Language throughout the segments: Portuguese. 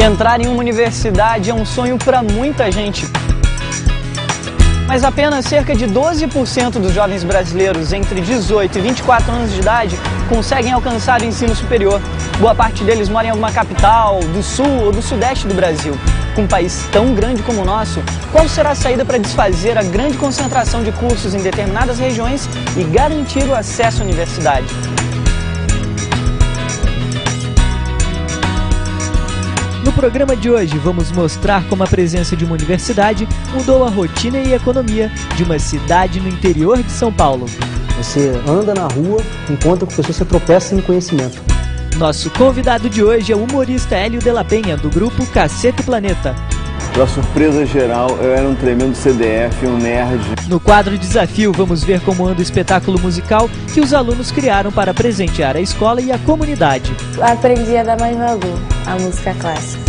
Entrar em uma universidade é um sonho para muita gente. Mas apenas cerca de 12% dos jovens brasileiros entre 18 e 24 anos de idade conseguem alcançar o ensino superior. Boa parte deles mora em alguma capital, do sul ou do sudeste do Brasil. Com um país tão grande como o nosso, qual será a saída para desfazer a grande concentração de cursos em determinadas regiões e garantir o acesso à universidade? No programa de hoje, vamos mostrar como a presença de uma universidade mudou a rotina e a economia de uma cidade no interior de São Paulo. Você anda na rua, encontra com pessoas, você tropeça em conhecimento. Nosso convidado de hoje é o humorista Hélio de la Penha, do grupo Cacete Planeta. Pra surpresa geral, eu era um tremendo CDF, um nerd. No quadro Desafio, vamos ver como anda o espetáculo musical que os alunos criaram para presentear a escola e a comunidade. Aprendi a dar mais valor à música clássica.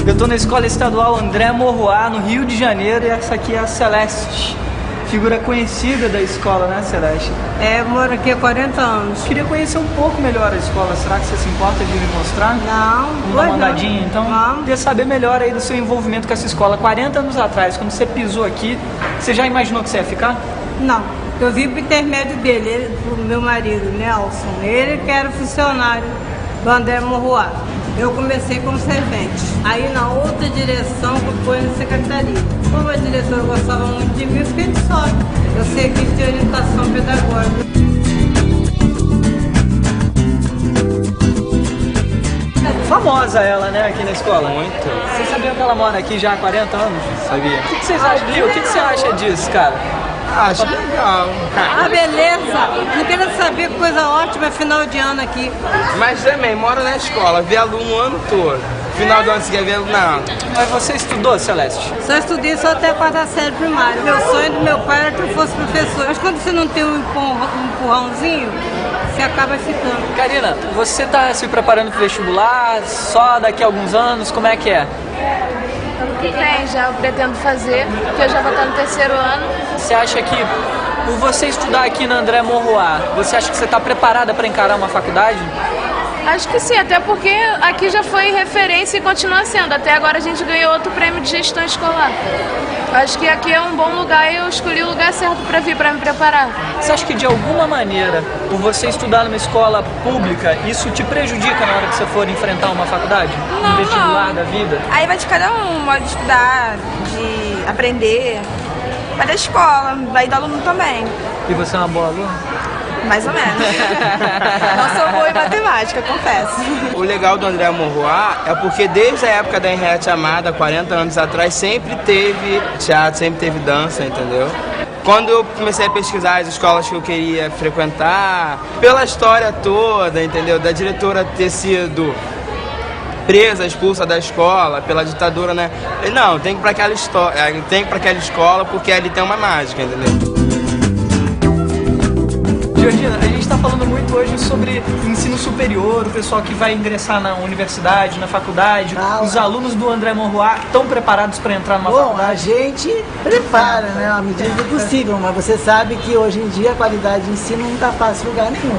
Eu estou na Escola Estadual André Morroá, no Rio de Janeiro, e essa aqui é a Celeste, figura conhecida da escola, né, Celeste? Moro aqui há 40 anos. Queria conhecer um pouco melhor a escola, será que você se importa de me mostrar? Não, vamos dar uma andadinha, então? Vamos. Queria saber melhor aí do seu envolvimento com essa escola. 40 anos atrás, quando você pisou aqui, você já imaginou que você ia ficar? Não, eu vim por intermédio dele, do meu marido, Nelson. Ele que era funcionário do André Morroá. Eu comecei como servente. Aí na outra direção que foi na secretaria. Como a diretora gostava muito de mim, eu fiquei de sorte. Eu servi de orientação pedagógica. Famosa ela, né, aqui na escola? Muito. Você sabia que ela mora aqui já há 40 anos? Sabia. O que vocês acham, Gil? O que você acha disso, cara? Acho legal. Ah, beleza! Não quero saber, coisa ótima, final de ano aqui. Mas também, moro na escola, vê aluno o ano todo. Final do ano você quer ver aluno? Não. Mas você estudou, Celeste? Só estudei só até a quarta série primária. Meu sonho do meu pai era que eu fosse professor. Mas quando você não tem um empurrãozinho, você acaba ficando. Karina, você está se preparando para o vestibular só daqui a alguns anos? Como é que é? Ano que vem já eu pretendo fazer, porque eu já vou estar no terceiro ano. Você acha que, por você estudar aqui na André Morroá, você acha que você está preparada para encarar uma faculdade? Acho que sim, até porque aqui já foi referência e continua sendo. Até agora a gente ganhou outro prêmio de gestão escolar. Acho que aqui é um bom lugar e eu escolhi o lugar certo para vir, para me preparar. Você acha que de alguma maneira, por você estudar numa escola pública, isso te prejudica na hora que você for enfrentar uma faculdade? Não, um vestibular não. da vida? Aí vai de cada um, modo de estudar, de aprender. Vai da escola, vai do aluno também. E você é uma boa aluna? Mais ou menos. Não sou boa em matemática, confesso. O legal do André Morroá é porque desde a época da Henriette Amada, 40 anos atrás, sempre teve teatro, sempre teve dança, entendeu? Quando eu comecei a pesquisar as escolas que eu queria frequentar, pela história toda, entendeu? Da diretora ter sido presa, expulsa da escola pela ditadura, né? Falei, não, tem que ir pra aquela escola porque ali tem uma mágica, entendeu? Georgina, a gente está falando muito hoje sobre ensino superior, o pessoal que vai ingressar na universidade, na faculdade. Os alunos do André Monroy estão preparados para entrar numa faculdade? Bom, a gente prepara, né, à medida do possível, mas você sabe que hoje em dia a qualidade de ensino não está fácil em lugar nenhum.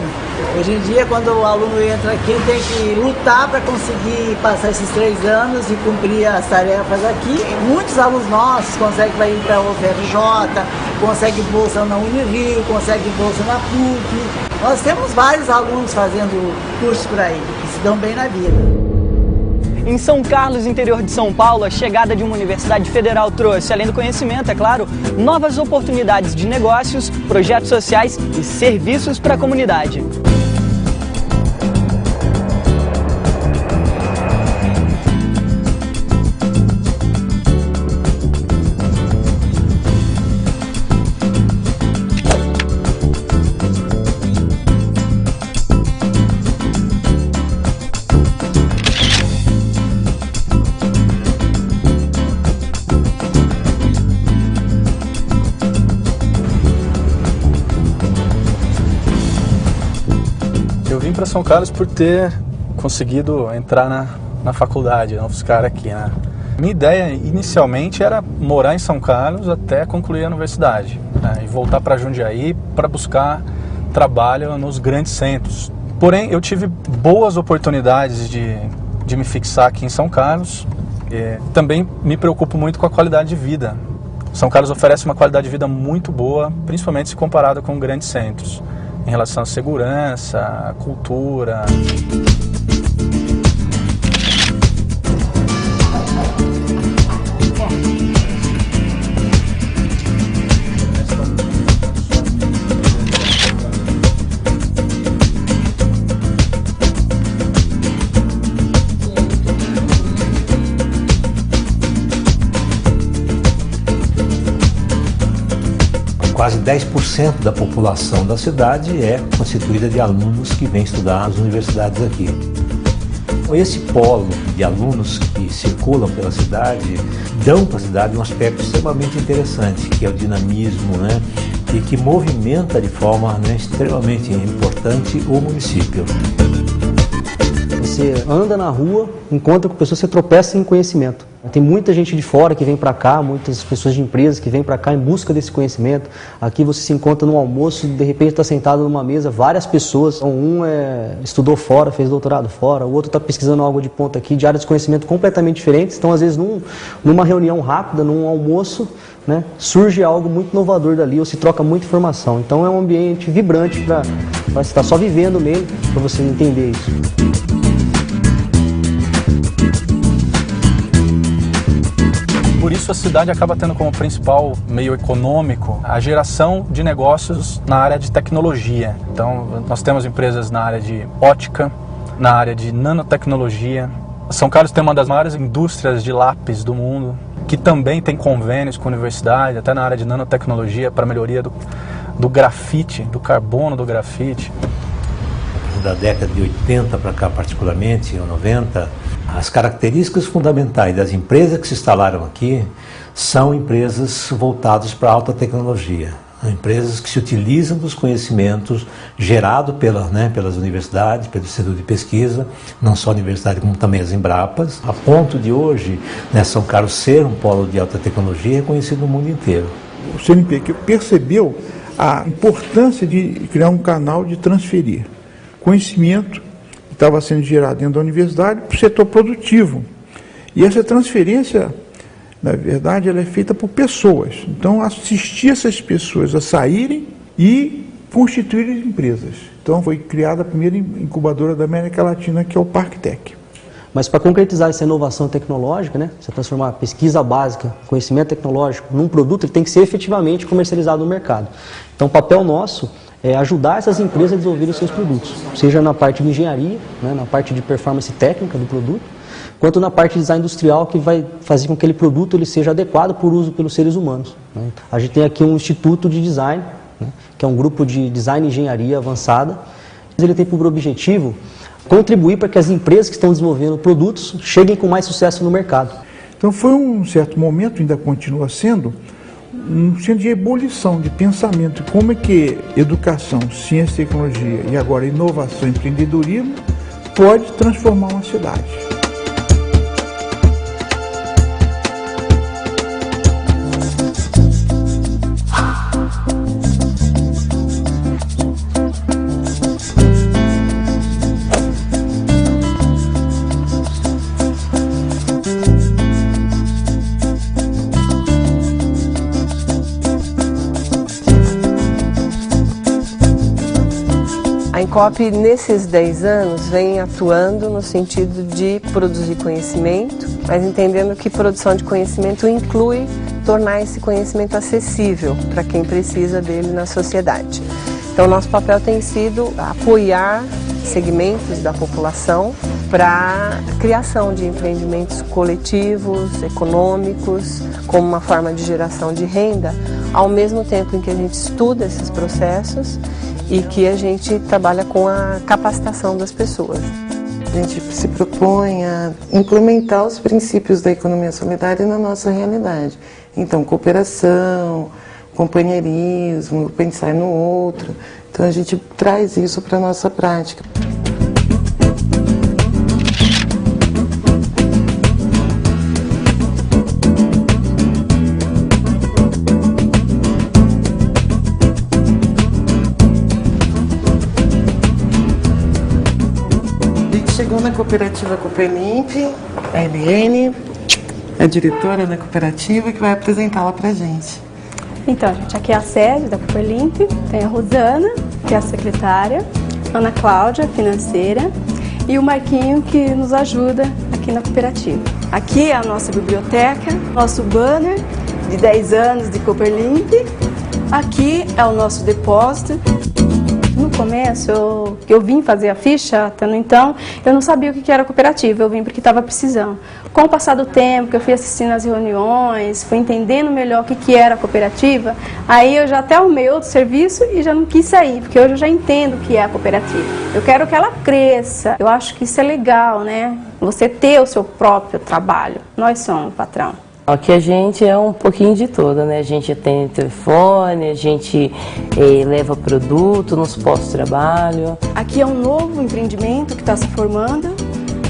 Hoje em dia, quando o aluno entra aqui, ele tem que lutar para conseguir passar esses 3 anos e cumprir as tarefas aqui. Muitos alunos nossos conseguem ir para a UFRJ, conseguem bolsa na Unirio, conseguem bolsa na PUC. Nós temos vários alunos fazendo curso por aí, que se dão bem na vida. Em São Carlos, interior de São Paulo, a chegada de uma universidade federal trouxe, além do conhecimento, é claro, novas oportunidades de negócios, projetos sociais e serviços para a comunidade. Eu vim para São Carlos por ter conseguido entrar na faculdade, na UFSCar aqui, né? Minha ideia inicialmente era morar em São Carlos até concluir a universidade, né? E voltar para Jundiaí para buscar trabalho nos grandes centros. Porém, eu tive boas oportunidades de me fixar aqui em São Carlos. Também me preocupo muito com a qualidade de vida. São Carlos oferece uma qualidade de vida muito boa, principalmente se comparado com grandes centros, em relação à segurança, à cultura. Quase 10% da população da cidade é constituída de alunos que vêm estudar nas universidades aqui. Esse polo de alunos que circulam pela cidade dão para a cidade um aspecto extremamente interessante, que é o dinamismo, né? E que movimenta de forma, né, extremamente importante o município. Você anda na rua, encontra com pessoas, você tropeça em conhecimento. Tem muita gente de fora que vem para cá, muitas pessoas de empresas que vêm para cá em busca desse conhecimento. Aqui você se encontra num almoço, de repente está sentado numa mesa, várias pessoas. Um estudou fora, fez doutorado fora, o outro está pesquisando algo de ponta aqui, de áreas de conhecimento completamente diferentes. Então, às vezes, numa reunião rápida, num almoço, né, surge algo muito inovador dali, ou se troca muita informação. Então, é um ambiente vibrante para você estar só vivendo nele, para você entender isso. Por isso a cidade acaba tendo como principal meio econômico a geração de negócios na área de tecnologia. Então nós temos empresas na área de ótica, na área de nanotecnologia. São Carlos tem uma das maiores indústrias de lápis do mundo, que também tem convênios com a universidade, até na área de nanotecnologia para melhoria do grafite, do carbono do grafite. Da década de 80 para cá particularmente, ou 90, as características fundamentais das empresas que se instalaram aqui são empresas voltadas para a alta tecnologia. Empresas que se utilizam dos conhecimentos gerados pelas universidades, pelo Instituto de Pesquisa, não só a universidade como também as Embrapas, a ponto de hoje, né, São Carlos ser um polo de alta tecnologia reconhecido no mundo inteiro. O CNPq percebeu a importância de criar um canal de transferir conhecimento que estava sendo gerado dentro da universidade para o setor produtivo. E essa transferência, na verdade, ela é feita por pessoas. Então, assistir essas pessoas a saírem e constituírem empresas. Então, foi criada a primeira incubadora da América Latina, que é o ParkTech. Mas para concretizar essa inovação tecnológica, né, você transformar a pesquisa básica, conhecimento tecnológico, num produto, ele tem que ser efetivamente comercializado no mercado. Então, o papel nosso é ajudar essas empresas a desenvolverem seus produtos, seja na parte de engenharia, né, na parte de performance técnica do produto, quanto na parte de design industrial, que vai fazer com que aquele produto ele seja adequado por uso pelos seres humanos, né. A gente tem aqui um instituto de design, né, que é um grupo de design e engenharia avançada. Ele tem por objetivo contribuir para que as empresas que estão desenvolvendo produtos cheguem com mais sucesso no mercado. Então foi um certo momento, ainda continua sendo, um centro de ebulição de pensamento, como é que educação, ciência e tecnologia e agora inovação e empreendedorismo pode transformar uma cidade. A Incop, nesses 10 anos, vem atuando no sentido de produzir conhecimento, mas entendendo que produção de conhecimento inclui tornar esse conhecimento acessível para quem precisa dele na sociedade. Então, nosso papel tem sido apoiar segmentos da população para a criação de empreendimentos coletivos, econômicos, como uma forma de geração de renda, ao mesmo tempo em que a gente estuda esses processos e que a gente trabalha com a capacitação das pessoas. A gente se propõe a implementar os princípios da economia solidária na nossa realidade. Então, cooperação, companheirismo, pensar no outro. Então, a gente traz isso para a nossa prática. Chegou na cooperativa Cooperlimp, a Eliane, a diretora da cooperativa, que vai apresentá-la para a gente. Então, gente, aqui é a sede da Cooperlimp, tem a Rosana, que é a secretária, a Ana Cláudia, financeira, e o Marquinho, que nos ajuda aqui na cooperativa. Aqui é a nossa biblioteca, nosso banner de 10 anos de Cooperlimp. Aqui é o nosso depósito. No começo, eu vim fazer a ficha, então, eu não sabia o que era cooperativa, eu vim porque estava precisando. Com o passar do tempo, que eu fui assistindo as reuniões, fui entendendo melhor o que era a cooperativa, aí eu já até arrumei outro serviço e já não quis sair, porque hoje eu já entendo o que é a cooperativa. Eu quero que ela cresça, eu acho que isso é legal, né? Você ter o seu próprio trabalho. Nós somos o patrão. Aqui a gente é um pouquinho de tudo, né? A gente tem telefone, a gente leva produto nos postos de trabalho. Aqui é um novo empreendimento que está se formando,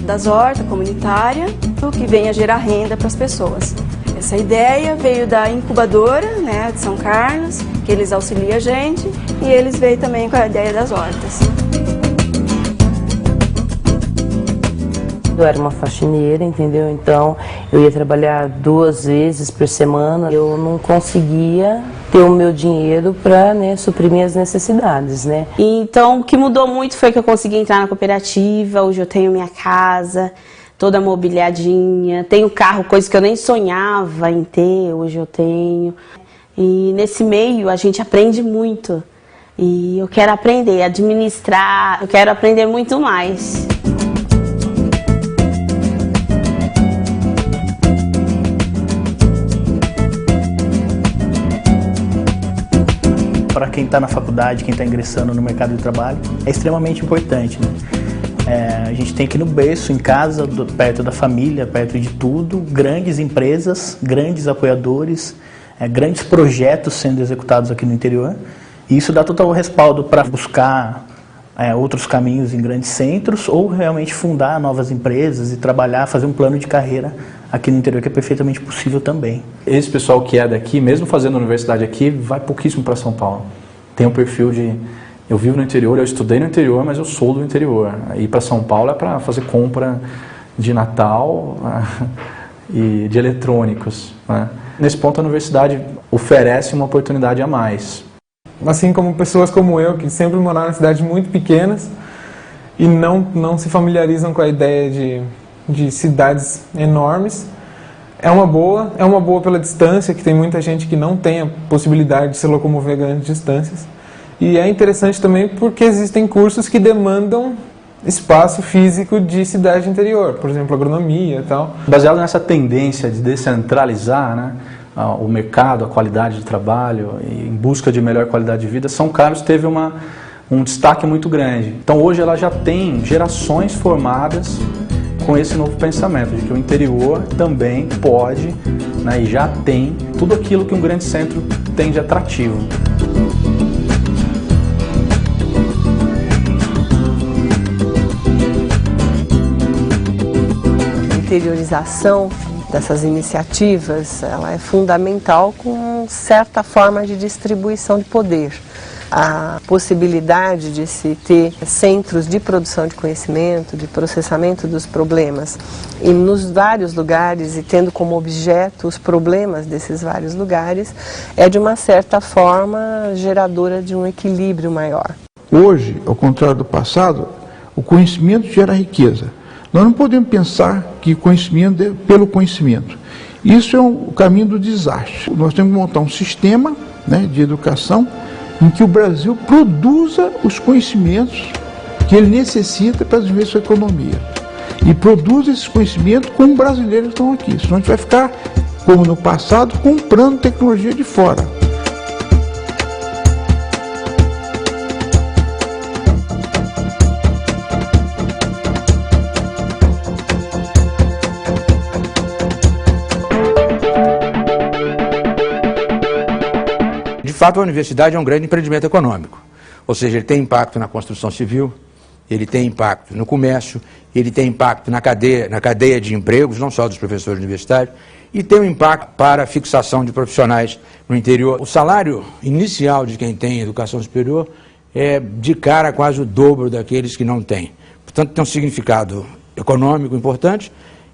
das hortas comunitárias, que vem a gerar renda para as pessoas. Essa ideia veio da incubadora, né, de São Carlos, que eles auxiliam a gente, e eles veio também com a ideia das hortas. Eu era uma faxineira, entendeu? Então eu ia trabalhar 2 vezes por semana. Eu não conseguia ter o meu dinheiro para, né, suprir minhas necessidades, né? Então o que mudou muito foi que eu consegui entrar na cooperativa. Hoje eu tenho minha casa toda mobiliadinha, tenho carro, coisa que eu nem sonhava em ter, hoje eu tenho. E nesse meio a gente aprende muito. E eu quero aprender a administrar, eu quero aprender muito mais. Para quem está na faculdade, quem está ingressando no mercado de trabalho, é extremamente importante, né? A gente tem aqui no berço, em casa, perto da família, perto de tudo, grandes empresas, grandes apoiadores, grandes projetos sendo executados aqui no interior. E isso dá total respaldo para buscar outros caminhos em grandes centros ou realmente fundar novas empresas e trabalhar, fazer um plano de carreira aqui no interior, que é perfeitamente possível também. Esse pessoal que é daqui, mesmo fazendo universidade aqui, vai pouquíssimo para São Paulo. Tem um perfil de... Eu vivo no interior, eu estudei no interior, mas eu sou do interior. Ir para São Paulo é para fazer compra de Natal e de eletrônicos, né? Nesse ponto, a universidade oferece uma oportunidade a mais. Assim como pessoas como eu, que sempre moraram em cidades muito pequenas e não se familiarizam com a ideia de cidades enormes, é uma boa pela distância, que tem muita gente que não tem a possibilidade de se locomover grandes distâncias. E é interessante também porque existem cursos que demandam espaço físico de cidade interior, por exemplo, agronomia e tal. Baseado nessa tendência de descentralizar, né, o mercado, a qualidade de trabalho, e em busca de melhor qualidade de vida, São Carlos teve um destaque muito grande. Então hoje ela já tem gerações formadas com esse novo pensamento de que o interior também pode, né, e já tem tudo aquilo que um grande centro tem de atrativo. A interiorização dessas iniciativas, ela é fundamental com certa forma de distribuição de poder. A possibilidade de se ter centros de produção de conhecimento, de processamento dos problemas, e nos vários lugares, e tendo como objeto os problemas desses vários lugares, é de uma certa forma geradora de um equilíbrio maior. Hoje, ao contrário do passado, o conhecimento gera riqueza. Nós não podemos pensar que conhecimento é pelo conhecimento. Isso é o caminho do desastre. Nós temos que montar um sistema, né, de educação em que o Brasil produza os conhecimentos que ele necessita para desenvolver sua economia. E produza esses conhecimentos com brasileiros que estão aqui. Senão a gente vai ficar, como no passado, comprando tecnologia de fora. De fato, a universidade é um grande empreendimento econômico, ou seja, ele tem impacto na construção civil, ele tem impacto no comércio, ele tem impacto na cadeia de empregos, não só dos professores universitários, e tem um impacto para a fixação de profissionais no interior. O salário inicial de quem tem educação superior é de cara quase o dobro daqueles que não têm. Portanto, tem um significado econômico importante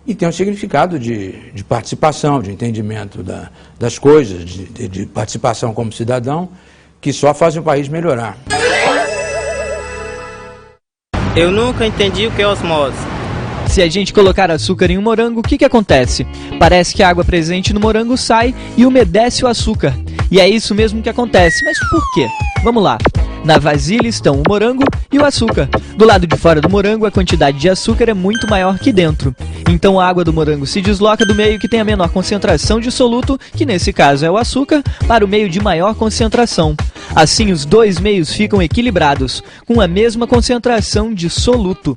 e tem um significado de participação, de entendimento das coisas, de participação como cidadão, que só fazem o país melhorar. Eu nunca entendi o que é osmose. Se a gente colocar açúcar em um morango, o que acontece? Parece que a água presente no morango sai e umedece o açúcar. E é isso mesmo que acontece. Mas por quê? Vamos lá. Na vasilha estão o morango e o açúcar. Do lado de fora do morango, a quantidade de açúcar é muito maior que dentro. Então a água do morango se desloca do meio que tem a menor concentração de soluto, que nesse caso é o açúcar, para o meio de maior concentração. Assim, os dois meios ficam equilibrados, com a mesma concentração de soluto.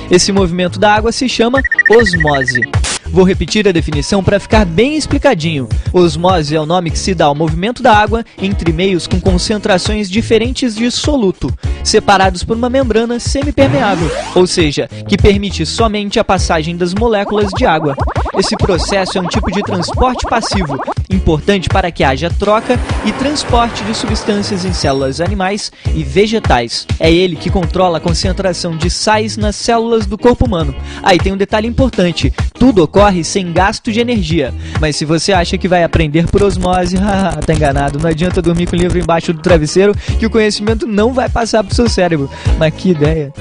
Esse movimento da água se chama osmose. Vou repetir a definição para ficar bem explicadinho. Osmose é o nome que se dá ao movimento da água entre meios com concentrações diferentes de soluto, separados por uma membrana semipermeável, ou seja, que permite somente a passagem das moléculas de água. Esse processo é um tipo de transporte passivo, importante para que haja troca e transporte de substâncias em células animais e vegetais. É ele que controla a concentração de sais nas células do corpo humano. Aí tem um detalhe importante, tudo ocorre sem gasto de energia. Mas se você acha que vai aprender por osmose, tá enganado. Não adianta dormir com o livro embaixo do travesseiro que o conhecimento não vai passar pro seu cérebro. Mas que ideia!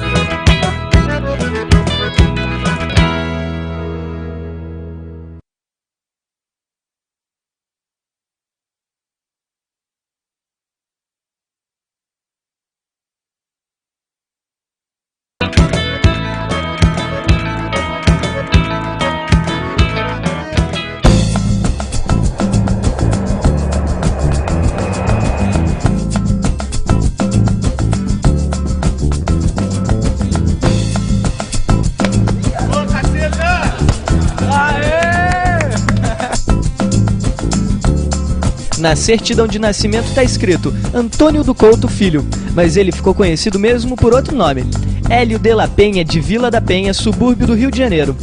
Na certidão de nascimento está escrito Antônio do Couto Filho, mas ele ficou conhecido mesmo por outro nome, Hélio de la Penha, de Vila da Penha, subúrbio do Rio de Janeiro.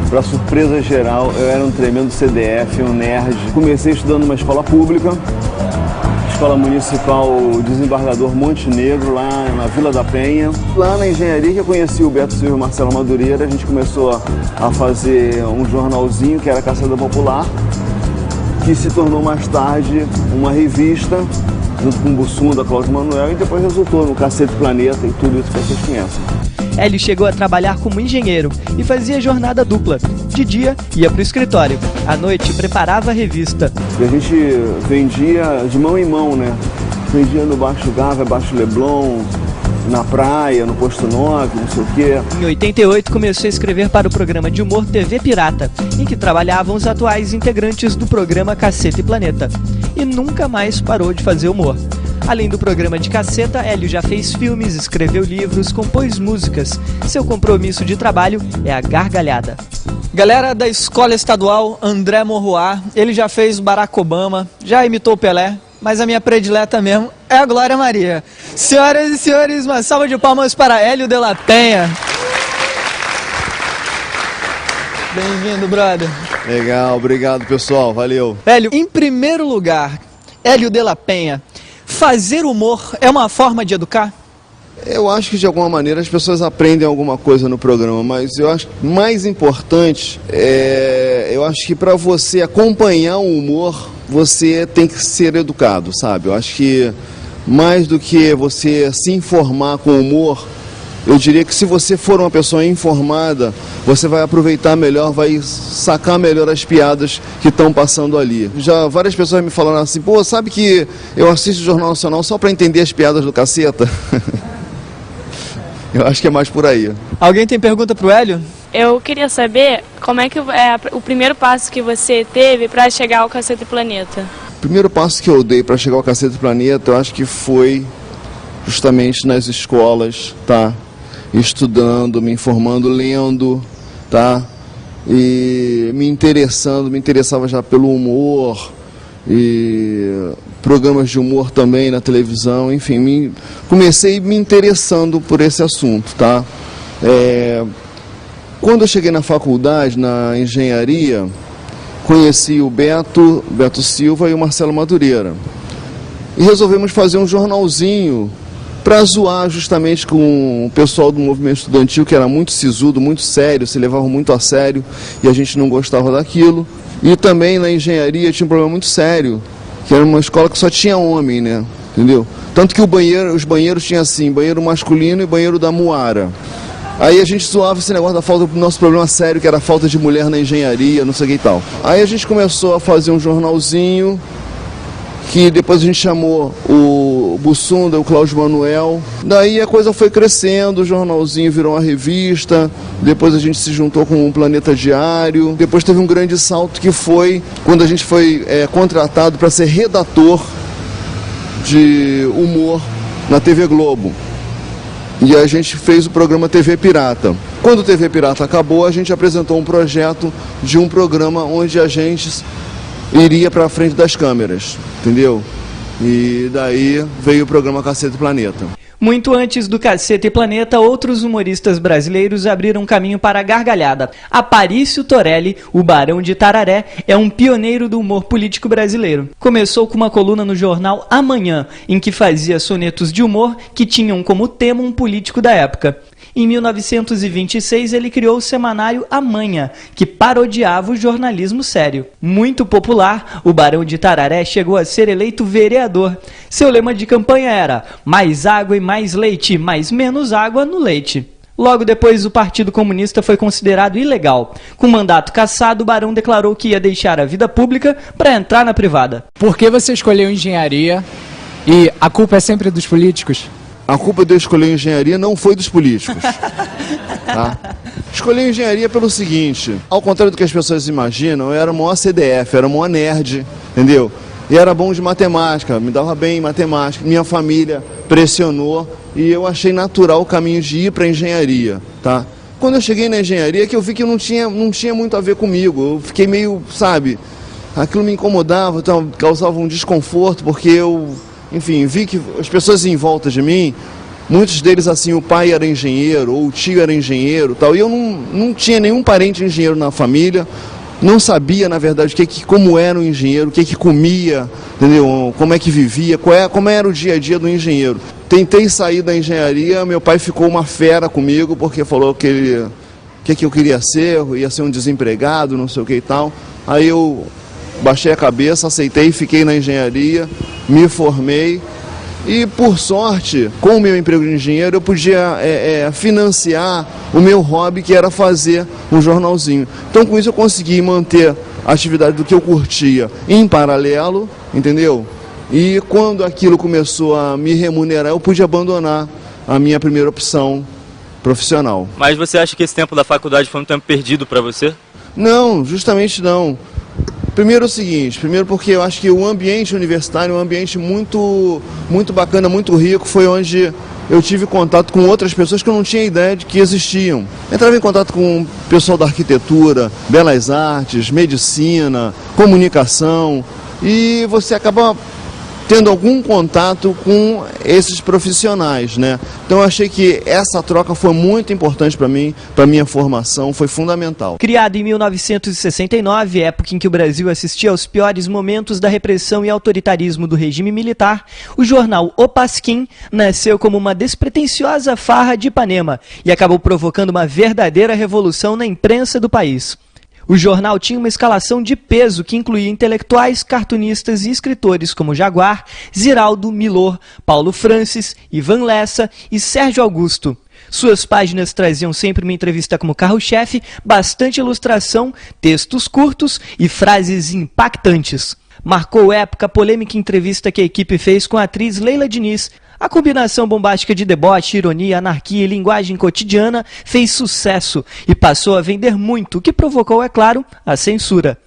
Para surpresa geral, eu era um tremendo CDF, um nerd. Comecei estudando numa escola pública, Escola Municipal Desembargador Montenegro, lá na Vila da Penha. Lá na engenharia que eu conheci o Beto Silva e o Marcelo Madureira, a gente começou a fazer um jornalzinho que era Caçada Popular, que se tornou mais tarde uma revista, junto com o Bussum, da Cláudio Manuel, e depois resultou no Cacete Planeta e tudo isso que vocês conhecem. Hélio chegou a trabalhar como engenheiro e fazia jornada dupla. De dia, ia para o escritório. À noite, preparava a revista. E a gente vendia de mão em mão, né? Vendia no Baixo Gávea, Baixo Leblon, na praia, no Posto 9, não sei o quê. Em 88, começou a escrever para o programa de humor TV Pirata, em que trabalhavam os atuais integrantes do programa Cacete Planeta. E nunca mais parou de fazer humor. Além do programa de Caceta, Hélio já fez filmes, escreveu livros, compôs músicas. Seu compromisso de trabalho é a gargalhada. Galera da Escola Estadual André Morroá, ele já fez Barack Obama, já imitou o Pelé, mas a minha predileta mesmo é a Glória Maria. Senhoras e senhores, uma salva de palmas para Hélio de la Penha. Bem-vindo, brother. Legal, obrigado pessoal, valeu. Hélio, em primeiro lugar, Hélio de la Penha, fazer humor é uma forma de educar? Eu acho que de alguma maneira as pessoas aprendem alguma coisa no programa, mas eu acho que mais importante eu acho que para você acompanhar o humor, você tem que ser educado, sabe? Eu acho que mais do que você se informar com o humor, eu diria que se você for uma pessoa informada, você vai aproveitar melhor, vai sacar melhor as piadas que estão passando ali. Já várias pessoas me falaram assim, pô, sabe que eu assisto o Jornal Nacional só para entender as piadas do Caceta? Eu acho que é mais por aí. Alguém tem pergunta pro Hélio? Eu queria saber como é que é o primeiro passo que você teve para chegar ao Caceta e Planeta. O primeiro passo que eu dei para chegar ao Caceta e Planeta, eu acho que foi justamente nas escolas, tá? Estudando, me informando, lendo, tá? E me interessava já pelo humor e programas de humor também na televisão, enfim, comecei me interessando por esse assunto, tá? Quando eu cheguei na faculdade, na engenharia, conheci o Beto Silva e o Marcelo Madureira e resolvemos fazer um jornalzinho para zoar justamente com o pessoal do movimento estudantil, que era muito sisudo, muito sério, se levavam muito a sério e a gente não gostava daquilo. E também na engenharia tinha um problema muito sério, que era uma escola que só tinha homem, né? Entendeu? Tanto que os banheiros tinham assim, banheiro masculino e banheiro da Muara. Aí a gente zoava esse negócio da falta do nosso problema sério, que era a falta de mulher na engenharia, não sei o que e tal. Aí a gente começou a fazer um jornalzinho, que depois a gente chamou o Bussunda, o Cláudio Manuel. Daí a coisa foi crescendo, o jornalzinho virou uma revista, depois a gente se juntou com o Planeta Diário, depois teve um grande salto que foi quando a gente foi contratado para ser redator de humor na TV Globo. E a gente fez o programa TV Pirata. Quando o TV Pirata acabou, a gente apresentou um projeto de um programa onde a gente iria para frente das câmeras, entendeu? E daí veio o programa Caceta e Planeta. Muito antes do Caceta e Planeta, outros humoristas brasileiros abriram caminho para a gargalhada. Aparício Torelli, o Barão de Tararé, é um pioneiro do humor político brasileiro. Começou com uma coluna no jornal Amanhã, em que fazia sonetos de humor que tinham como tema um político da época. Em 1926, ele criou o semanário Amanhã, que parodiava o jornalismo sério. Muito popular, o Barão de Tararé chegou a ser eleito vereador. Seu lema de campanha era mais água e mais leite, mas menos água no leite. Logo depois, o Partido Comunista foi considerado ilegal. Com mandato cassado, o Barão declarou que ia deixar a vida pública para entrar na privada. Por que você escolheu engenharia e a culpa é sempre dos políticos? A culpa de eu escolher engenharia não foi dos políticos. Tá? Escolhi engenharia pelo seguinte, ao contrário do que as pessoas imaginam, eu era o maior CDF, era o maior nerd, entendeu? E era bom de matemática, me dava bem em matemática, minha família pressionou e eu achei natural o caminho de ir para a engenharia, tá? Quando eu cheguei na engenharia, que eu vi que não tinha muito a ver comigo, eu fiquei meio, sabe, aquilo me incomodava, então, causava um desconforto, porque eu... Enfim, vi que as pessoas em volta de mim, muitos deles assim, o pai era engenheiro, ou o tio era engenheiro, tal, e eu não tinha nenhum parente engenheiro na família, não sabia, na verdade, como era um engenheiro, o que comia, entendeu? Como é que vivia, como era o dia a dia do engenheiro. Tentei sair da engenharia, meu pai ficou uma fera comigo, porque falou que eu queria ser, ia ser um desempregado, não sei o que e tal. Aí eu baixei a cabeça, aceitei, fiquei na engenharia, me formei e, por sorte, com o meu emprego de engenheiro, eu podia financiar o meu hobby, que era fazer um jornalzinho. Então, com isso, eu consegui manter a atividade do que eu curtia em paralelo, entendeu? E quando aquilo começou a me remunerar, eu pude abandonar a minha primeira opção profissional. Mas você acha que esse tempo da faculdade foi um tempo perdido para você? Não, justamente não. Primeiro é o seguinte, porque eu acho que o ambiente universitário é um ambiente muito bacana, muito rico, foi onde eu tive contato com outras pessoas que eu não tinha ideia de que existiam. Entrava em contato com o pessoal da arquitetura, belas artes, medicina, comunicação, e você acaba tendo algum contato com esses profissionais, né? Então eu achei que essa troca foi muito importante para mim, para minha formação, foi fundamental. Criado em 1969, época em que o Brasil assistia aos piores momentos da repressão e autoritarismo do regime militar, o jornal O Pasquim nasceu como uma despretensiosa farra de Ipanema e acabou provocando uma verdadeira revolução na imprensa do país. O jornal tinha uma escalação de peso que incluía intelectuais, cartunistas e escritores como Jaguar, Ziraldo, Milor, Paulo Francis, Ivan Lessa e Sérgio Augusto. Suas páginas traziam sempre uma entrevista como carro-chefe, bastante ilustração, textos curtos e frases impactantes. Marcou época a polêmica entrevista que a equipe fez com a atriz Leila Diniz. A combinação bombástica de deboche, ironia, anarquia e linguagem cotidiana fez sucesso e passou a vender muito, o que provocou, é claro, a censura.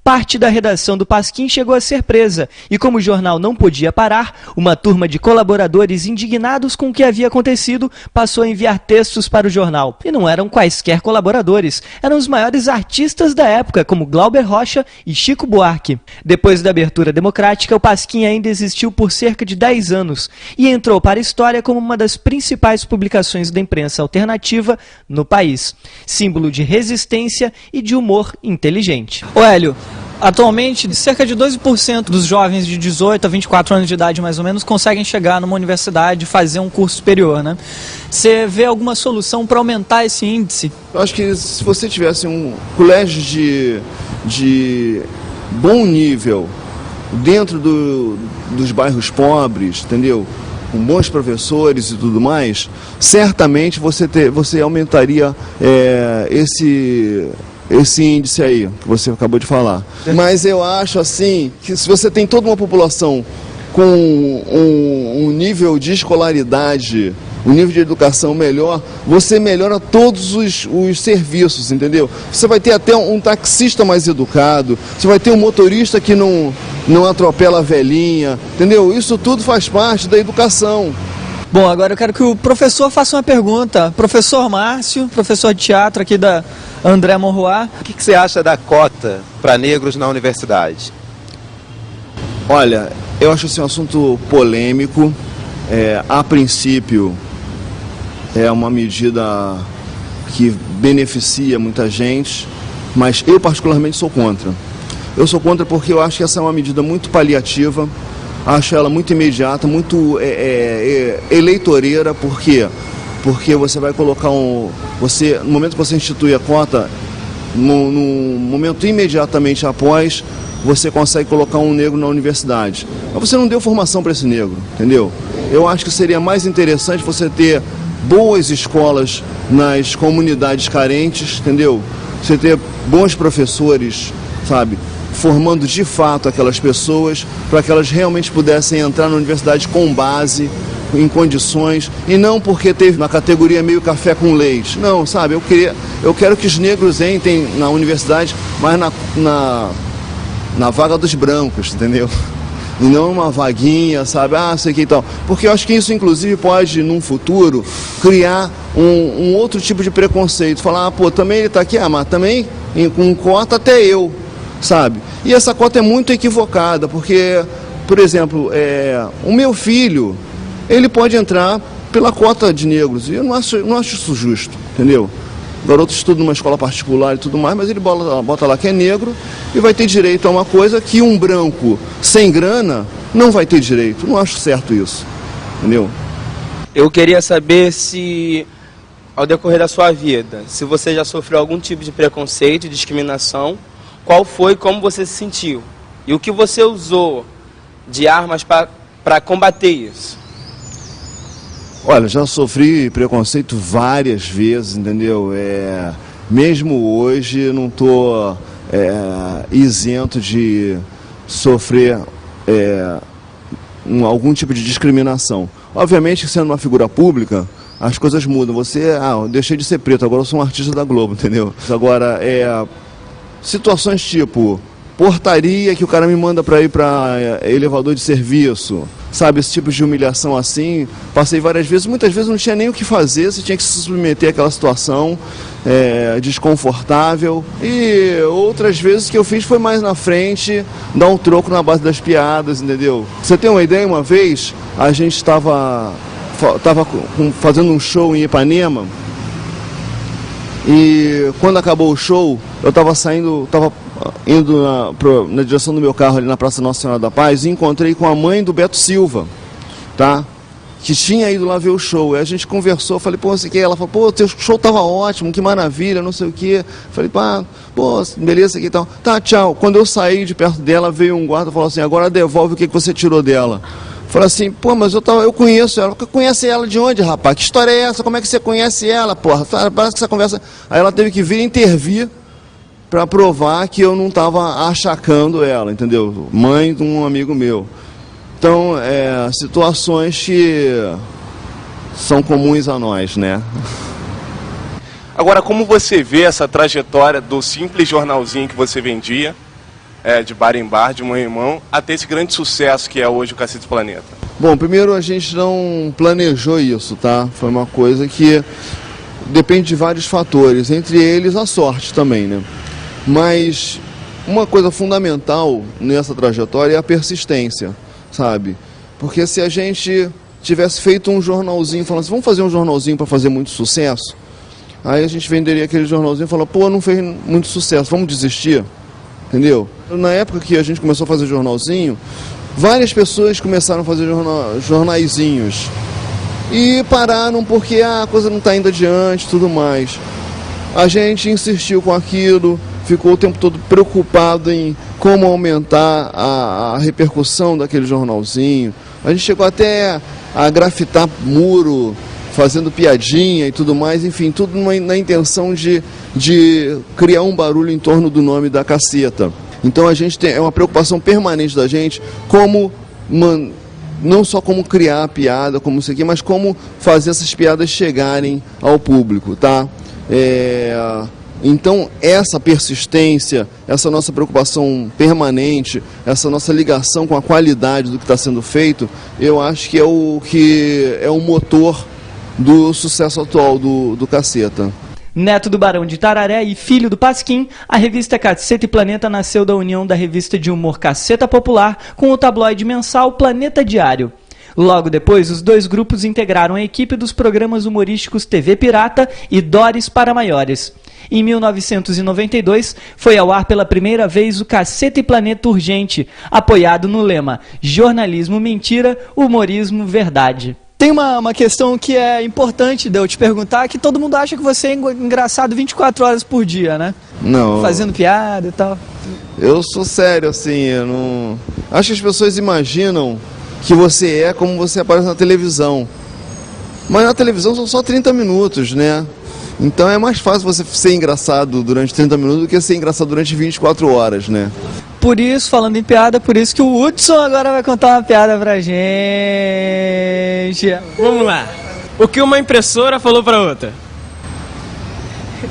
Parte da redação do Pasquim chegou a ser presa e, como o jornal não podia parar, uma turma de colaboradores indignados com o que havia acontecido passou a enviar textos para o jornal. E não eram quaisquer colaboradores, eram os maiores artistas da época, como Glauber Rocha e Chico Buarque. Depois da abertura democrática, o Pasquim ainda existiu por cerca de 10 anos e entrou para a história como uma das principais publicações da imprensa alternativa no país. Símbolo de resistência e de humor inteligente. Ô Hélio, atualmente, cerca de 12% dos jovens de 18 a 24 anos de idade, mais ou menos, conseguem chegar numa universidade e fazer um curso superior, né? Você vê alguma solução para aumentar esse índice? Eu acho que se você tivesse um colégio de bom nível dentro dos bairros pobres, entendeu? Com bons professores e tudo mais, certamente você aumentaria esse índice aí, que você acabou de falar. Mas eu acho assim, que se você tem toda uma população com um nível de escolaridade, um nível de educação melhor, você melhora todos os serviços, entendeu? Você vai ter até um taxista mais educado, você vai ter um motorista que não atropela a velhinha, entendeu? Isso tudo faz parte da educação. Bom, agora eu quero que o professor faça uma pergunta. Professor Márcio, professor de teatro aqui da André Monroy. O que você acha da cota para negros na universidade? Olha, eu acho esse um assunto polêmico. A princípio, é uma medida que beneficia muita gente, mas eu particularmente sou contra. Eu sou contra porque eu acho que essa é uma medida muito paliativa. Acho ela muito imediata, muito eleitoreira. Por quê? Porque você vai colocar no momento que você institui a cota, no momento imediatamente após, você consegue colocar um negro na universidade. Mas você não deu formação para esse negro, entendeu? Eu acho que seria mais interessante você ter boas escolas nas comunidades carentes, entendeu? Você ter bons professores, sabe? Formando de fato aquelas pessoas para que elas realmente pudessem entrar na universidade com base, em condições, e não porque teve uma categoria meio café com leite. Não, sabe, eu quero que os negros entrem na universidade, mas na vaga dos brancos, entendeu? E não uma vaguinha, sabe, sei que e tal. Porque eu acho que isso, inclusive, pode, num futuro, criar um outro tipo de preconceito. Falar, também ele está aqui, mas também com cota até eu. Sabe? E essa cota é muito equivocada, porque, por exemplo, o meu filho, ele pode entrar pela cota de negros, e eu não acho isso justo, entendeu? O garoto estuda numa escola particular e tudo mais, mas ele bota lá que é negro e vai ter direito a uma coisa que um branco sem grana não vai ter direito. Não acho certo isso, entendeu? Eu queria saber se, ao decorrer da sua vida, se você já sofreu algum tipo de preconceito, discriminação. Qual foi, como você se sentiu? E o que você usou de armas para combater isso? Olha, já sofri preconceito várias vezes, entendeu? Mesmo hoje não estou isento de sofrer algum tipo de discriminação. Obviamente, sendo uma figura pública, as coisas mudam. Eu deixei de ser preto, agora eu sou um artista da Globo, entendeu? Agora, situações tipo portaria que o cara me manda para ir para elevador de serviço, sabe, esse tipo de humilhação assim, passei várias vezes, muitas vezes não tinha nem o que fazer, você tinha que se submeter àquela situação desconfortável, e outras vezes que eu fiz foi mais na frente, dar um troco na base das piadas, entendeu? Você tem uma ideia, uma vez a gente estava fazendo um show em Ipanema, e quando acabou o show, eu estava indo na direção do meu carro ali na Praça Nossa Senhora da Paz, e encontrei com a mãe do Beto Silva, tá? Que tinha ido lá ver o show. Aí a gente conversou, falei, pô, você quer? Ela falou, pô, teu show tava ótimo, que maravilha, não sei o quê. Falei, pá, pô, beleza aqui e tal. Tá, tchau. Quando eu saí de perto dela, veio um guarda e falou assim, agora devolve o que você tirou dela. Falei assim, pô, mas eu conheço ela. Conhece ela de onde, rapaz? Que história é essa? Como é que você conhece ela, porra? Parece que essa conversa... Aí ela teve que vir intervir para provar que eu não estava achacando ela, entendeu? Mãe de um amigo meu. Então, situações que são comuns a nós, né? Agora, como você vê essa trajetória do simples jornalzinho que você vendia, de bar em bar, de mão em mão, até esse grande sucesso que é hoje o Cacete Planeta? Bom, primeiro a gente não planejou isso, tá? Foi uma coisa que depende de vários fatores, entre eles a sorte também, né? Mas uma coisa fundamental nessa trajetória é a persistência, sabe? Porque se a gente tivesse feito um jornalzinho, falando assim, vamos fazer um jornalzinho para fazer muito sucesso, aí a gente venderia aquele jornalzinho e falaria, pô, não fez muito sucesso, vamos desistir, entendeu? Na época que a gente começou a fazer jornalzinho, várias pessoas começaram a fazer jornaizinhos e pararam porque a coisa não está indo adiante e tudo mais. A gente insistiu com aquilo, ficou o tempo todo preocupado em como aumentar a repercussão daquele jornalzinho. A gente chegou até a grafitar muro, fazendo piadinha e tudo mais, enfim, tudo na intenção de criar um barulho em torno do nome da Caceta. Então a gente é uma preocupação permanente da gente, não só como criar a piada, como isso aqui, mas como fazer essas piadas chegarem ao público, tá? Então, essa persistência, essa nossa preocupação permanente, essa nossa ligação com a qualidade do que está sendo feito, eu acho que é o motor do sucesso atual do Caceta. Neto do Barão de Tararé e filho do Pasquim, a revista Caceta e Planeta nasceu da união da revista de humor Caceta Popular com o tabloide mensal Planeta Diário. Logo depois, os dois grupos integraram a equipe dos programas humorísticos TV Pirata e Dores para Maiores. Em 1992, foi ao ar pela primeira vez o Caceta e Planeta Urgente, apoiado no lema Jornalismo Mentira, Humorismo Verdade. Tem uma questão que é importante de eu te perguntar, que todo mundo acha que você é engraçado 24 horas por dia, né? Não. Fazendo piada e tal. Eu sou sério, assim, eu não... Acho que as pessoas imaginam que você é como você aparece na televisão. Mas na televisão são só 30 minutos, né? Então é mais fácil você ser engraçado durante 30 minutos do que ser engraçado durante 24 horas, né? Por isso, falando em piada, por isso que o Hudson agora vai contar uma piada pra gente. Vamos lá. O que uma impressora falou pra outra?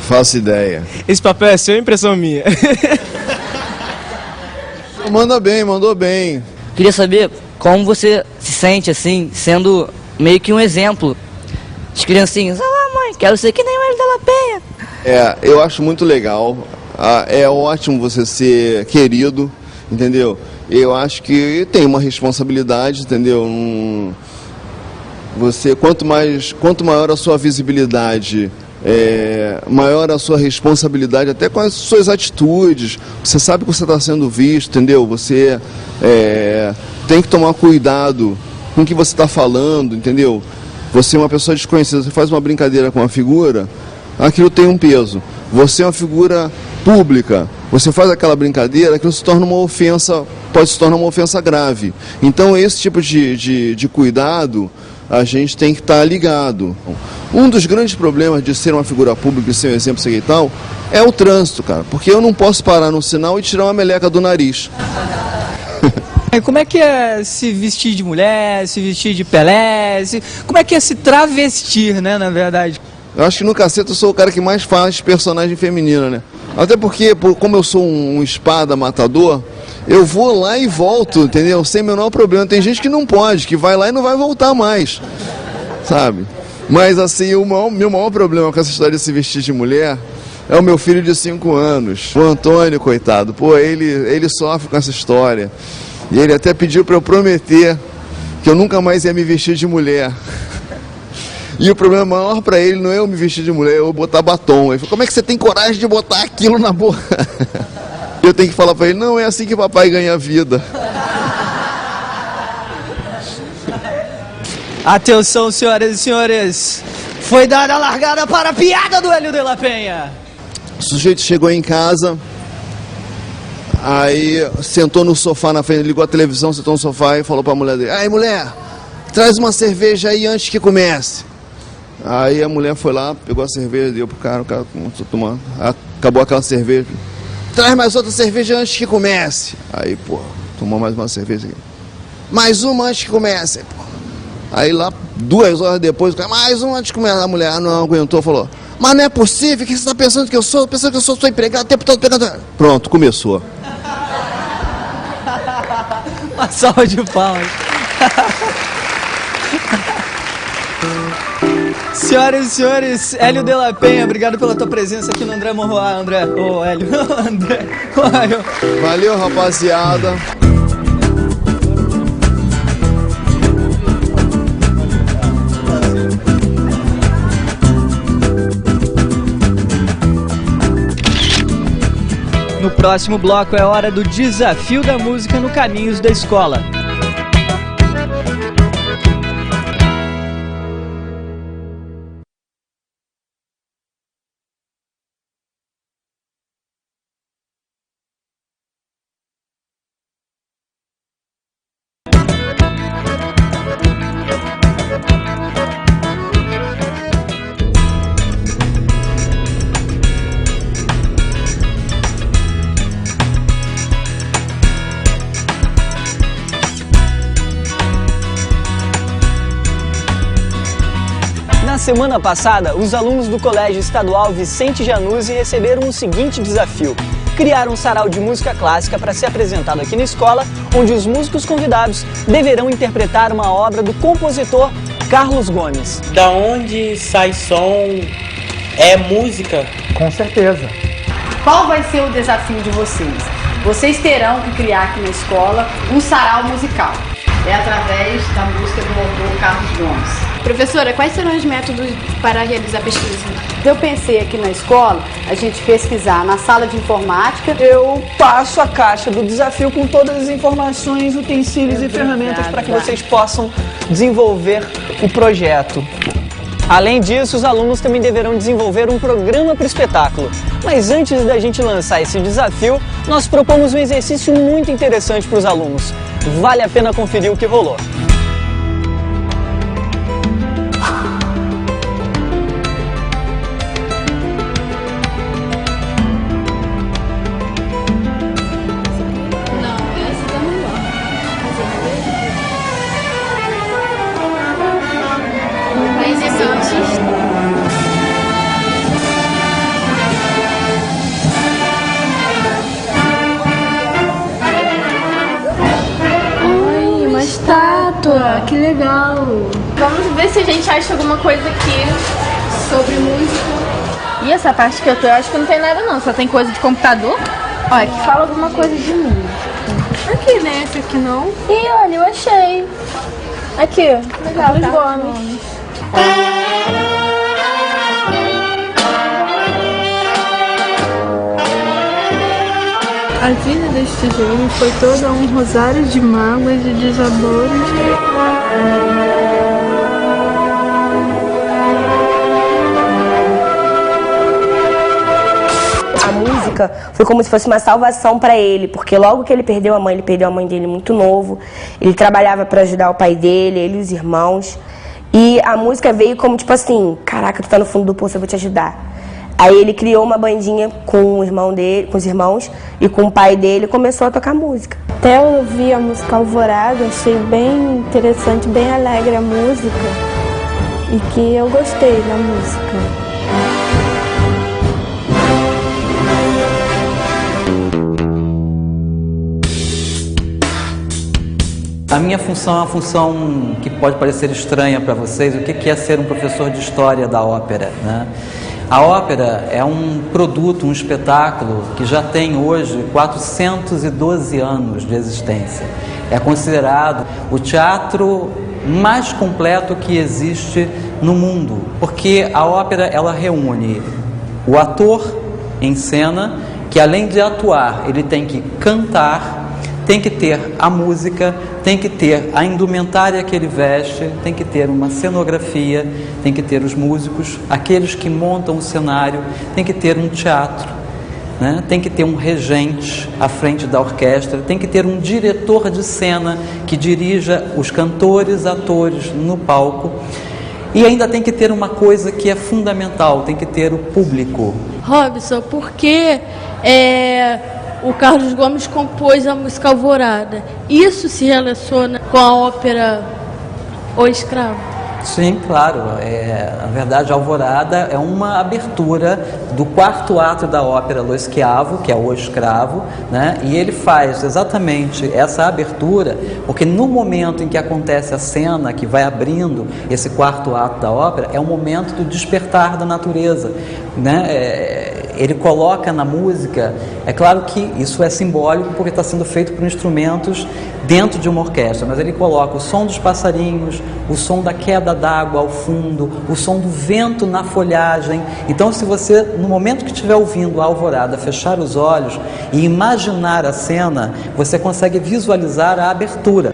Faço ideia. Esse papel é seu ou impressão minha? Mandou bem. Queria saber como você se sente, assim, sendo meio que um exemplo. As criancinhas, olha lá, mãe, quero ser que nem o Hélio de la Penha. Eu acho muito legal. É ótimo você ser querido, entendeu? Eu acho que tem uma responsabilidade, entendeu? Quanto maior a sua visibilidade, maior a sua responsabilidade, até com as suas atitudes. Você sabe que você está sendo visto, entendeu? Você tem que tomar cuidado com o que você está falando, entendeu? Você é uma pessoa desconhecida, você faz uma brincadeira com uma figura, aquilo tem um peso. Você é uma figura pública, você faz aquela brincadeira, aquilo se torna uma ofensa, pode se tornar uma ofensa grave. Então esse tipo de cuidado a gente tem que estar ligado. Um dos grandes problemas de ser uma figura pública e ser um exemplo e tal é o trânsito, cara, porque eu não posso parar no sinal e tirar uma meleca do nariz. Como é que é se vestir de mulher, se vestir de Pelé, como é que é se travestir, né, na verdade? Eu acho que no Caceta eu sou o cara que mais faz personagem feminina, né? Até porque, como eu sou um espada matador, eu vou lá e volto, entendeu? Sem o menor problema. Tem gente que não pode, que vai lá e não vai voltar mais, sabe? Mas assim, meu maior problema com essa história de se vestir de mulher é o meu filho de 5 anos. O Antônio, coitado, pô, ele sofre com essa história. E ele até pediu para eu prometer que eu nunca mais ia me vestir de mulher. E o problema maior para ele não é eu me vestir de mulher, é eu botar batom. Ele falou, como é que você tem coragem de botar aquilo na boca? Eu tenho que falar para ele, não, é assim que papai ganha vida. Atenção, senhoras e senhores. Foi dada a largada para a piada do Hélio de la Penha. O sujeito chegou em casa, aí sentou no sofá na frente, ligou a televisão, sentou no sofá e falou para a mulher dele, aí mulher, traz uma cerveja aí antes que comece. Aí a mulher foi lá, pegou a cerveja, deu pro cara, o cara começou a tomar, acabou aquela cerveja. Traz mais outra cerveja antes que comece. Aí, pô, tomou mais uma cerveja aqui. Mais uma antes que comece, pô. Aí lá, 2 horas depois, mais uma antes de começar. A mulher não aguentou, falou, mas não é possível, o que você está pensando que eu sou? Pensando que eu sou empregado o tempo todo pegando. Pronto, começou. Uma salva de palmas. Senhoras e senhores, Hélio de la Penha, obrigado pela tua presença aqui no André Morroá, André. Ô, Hélio. André. Valeu, rapaziada. No próximo bloco é hora do desafio da música no Caminhos da Escola. Na semana passada, os alunos do Colégio Estadual Vicente Januzzi receberam o seguinte desafio: criar um sarau de música clássica para ser apresentado aqui na escola, onde os músicos convidados deverão interpretar uma obra do compositor Carlos Gomes. Da onde sai som é música? Com certeza. Qual vai ser o desafio de vocês? Vocês terão que criar aqui na escola um sarau musical. É através da música do autor Carlos Gomes. Professora, quais serão os métodos para realizar a pesquisa? Eu pensei aqui na escola, a gente pesquisar na sala de informática. Eu passo a caixa do desafio com todas as informações, utensílios e ferramentas para que vocês possam desenvolver o projeto. Além disso, os alunos também deverão desenvolver um programa para o espetáculo. Mas antes da gente lançar esse desafio, nós propomos um exercício muito interessante para os alunos. Vale a pena conferir o que rolou. Que legal! Vamos ver se a gente acha alguma coisa aqui sobre música. E essa parte que eu tô, eu acho que não tem nada não, só tem coisa de computador. Olha, que fala alguma coisa de música. Aqui, né? Esse aqui não. Ih, olha, eu achei. Aqui, legal, Carlos Gomes. A vida deste gênio foi toda um rosário de mágoas e desabores. A música foi como se fosse uma salvação para ele, porque logo que ele perdeu a mãe dele muito novo. Ele trabalhava para ajudar o pai dele, ele e os irmãos. E a música veio como tipo assim, caraca, tu tá no fundo do poço, eu vou te ajudar. Aí ele criou uma bandinha com o irmão dele, com os irmãos e com o pai dele e começou a tocar música. Até eu ouvi a música Alvorada, achei bem interessante, bem alegre a música e que eu gostei da música. A minha função é uma função que pode parecer estranha para vocês. O que é ser um professor de história da ópera, né? A ópera é um produto, um espetáculo que já tem hoje 412 anos de existência. É considerado o teatro mais completo que existe no mundo, porque a ópera ela reúne o ator em cena, que além de atuar, ele tem que cantar, tem que ter a música, tem que ter a indumentária que ele veste, tem que ter uma cenografia, tem que ter os músicos, aqueles que montam o cenário, tem que ter um teatro, né? Tem que ter um regente à frente da orquestra, tem que ter um diretor de cena que dirija os cantores, atores no palco, e ainda tem que ter uma coisa que é fundamental, tem que ter o público. Robson, por que o Carlos Gomes compôs a música Alvorada? Isso se relaciona com a ópera O Escravo? Sim, claro. Na verdade, a Alvorada é uma abertura do quarto ato da ópera Lo Schiavo, que é O Escravo, né? E ele faz exatamente essa abertura, porque no momento em que acontece a cena que vai abrindo esse quarto ato da ópera, é o momento do despertar da natureza, né? Ele coloca na música, é claro que isso é simbólico porque está sendo feito por instrumentos dentro de uma orquestra, mas ele coloca o som dos passarinhos, o som da queda d'água ao fundo, o som do vento na folhagem. Então, se você, no momento que estiver ouvindo a Alvorada, fechar os olhos e imaginar a cena, você consegue visualizar a abertura.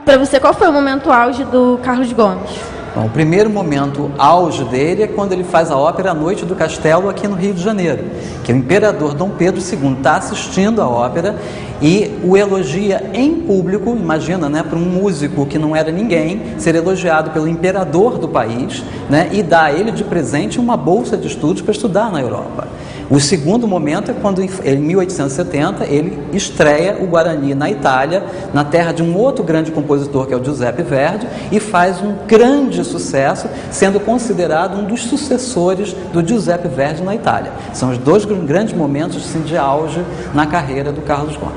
Para você, qual foi o momento auge do Carlos Gomes? Bom, o primeiro momento auge dele é quando ele faz a ópera A Noite do Castelo aqui no Rio de Janeiro, que o imperador Dom Pedro II está assistindo a ópera e o elogia em público. Imagina, né, para um músico que não era ninguém ser elogiado pelo imperador do país, né, e dá a ele de presente uma bolsa de estudos para estudar na Europa. O segundo momento é quando, em 1870, ele estreia o Guarani na Itália, na terra de um outro grande compositor, que é o Giuseppe Verdi, e faz um grande sucesso, sendo considerado um dos sucessores do Giuseppe Verdi na Itália. São os dois grandes momentos assim, de auge na carreira do Carlos Gomes.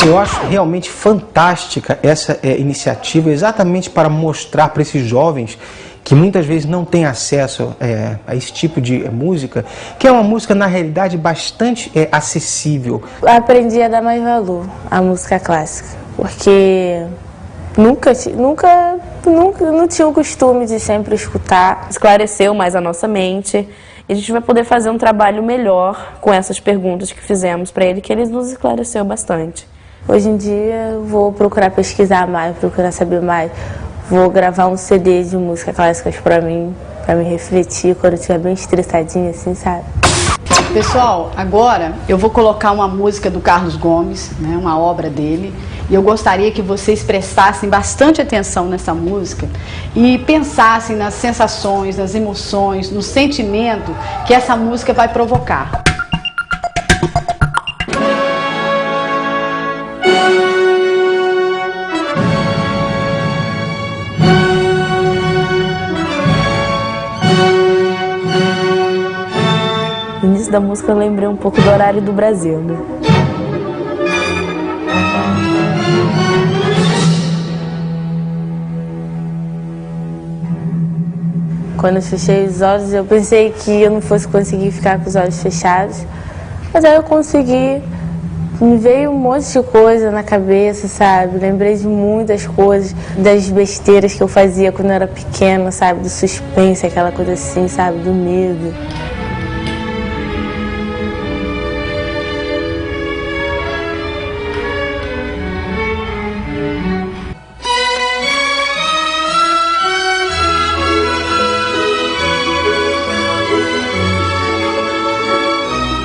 Eu acho realmente fantástica essa iniciativa, exatamente para mostrar para esses jovens que muitas vezes não têm acesso a esse tipo de música, que é uma música, na realidade, bastante acessível. Eu aprendi a dar mais valor à música clássica, porque nunca não tinha o costume de sempre escutar. Esclareceu mais a nossa mente e a gente vai poder fazer um trabalho melhor com essas perguntas que fizemos para ele, que ele nos esclareceu bastante. Hoje em dia eu vou procurar pesquisar mais, procurar saber mais. Vou gravar um CD de música clássica para mim refletir quando eu estiver bem estressadinha, assim, sabe? Pessoal, agora eu vou colocar uma música do Carlos Gomes, né, uma obra dele, e eu gostaria que vocês prestassem bastante atenção nessa música e pensassem nas sensações, nas emoções, no sentimento que essa música vai provocar. No início da música eu lembrei um pouco do Horário do Brasil, né? Quando eu fechei os olhos, eu pensei que eu não fosse conseguir ficar com os olhos fechados, mas aí eu consegui. Me veio um monte de coisa na cabeça, sabe? Lembrei de muitas coisas, das besteiras que eu fazia quando eu era pequena, sabe? Do suspense, aquela coisa assim, sabe? Do medo.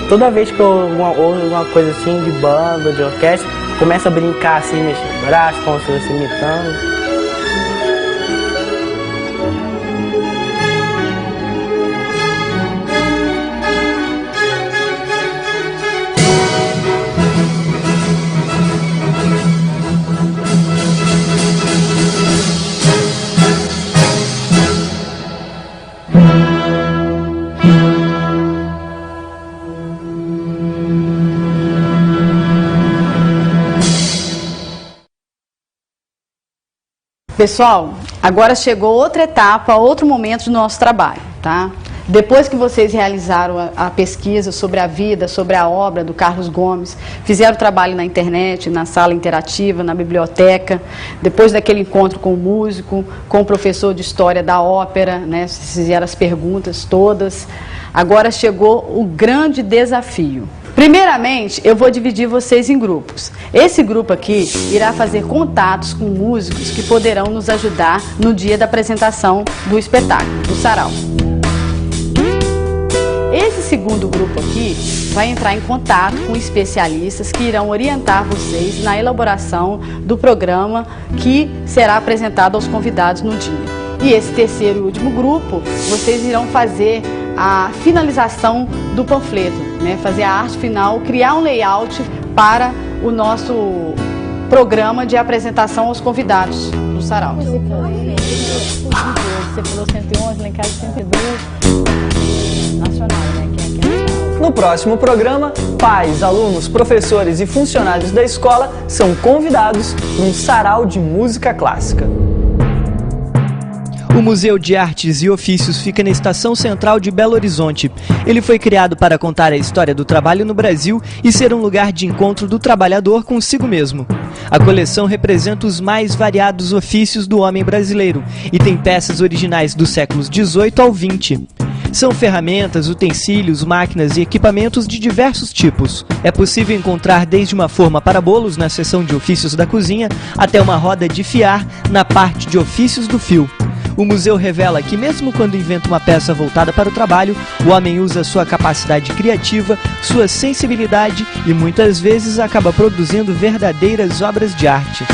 Toda vez que eu ouço alguma coisa assim de banda, de orquestra, começo a brincar assim, mexendo o braço, como se fosse imitando. Pessoal, agora chegou outra etapa, outro momento do nosso trabalho, tá? Depois que vocês realizaram a pesquisa sobre a vida, sobre a obra do Carlos Gomes, fizeram o trabalho na internet, na sala interativa, na biblioteca, depois daquele encontro com o músico, com o professor de história da ópera, né, fizeram as perguntas todas, agora chegou o grande desafio. Primeiramente, eu vou dividir vocês em grupos. Esse grupo aqui irá fazer contatos com músicos que poderão nos ajudar no dia da apresentação do espetáculo, do sarau. Esse segundo grupo aqui vai entrar em contato com especialistas que irão orientar vocês na elaboração do programa que será apresentado aos convidados no dia. E esse terceiro e último grupo, vocês irão fazer a finalização do panfleto, né? Fazer a arte final, criar um layout para o nosso programa de apresentação aos convidados do sarau. Você falou 111, lá em casa 102, nacional, né? No próximo programa, pais, alunos, professores e funcionários da escola são convidados num sarau de música clássica. O Museu de Artes e Ofícios fica na Estação Central de Belo Horizonte. Ele foi criado para contar a história do trabalho no Brasil e ser um lugar de encontro do trabalhador consigo mesmo. A coleção representa os mais variados ofícios do homem brasileiro e tem peças originais dos séculos XVIII ao XX. São ferramentas, utensílios, máquinas e equipamentos de diversos tipos. É possível encontrar desde uma forma para bolos na seção de ofícios da cozinha até uma roda de fiar na parte de ofícios do fio. O museu revela que mesmo quando inventa uma peça voltada para o trabalho, o homem usa sua capacidade criativa, sua sensibilidade e muitas vezes acaba produzindo verdadeiras obras de arte.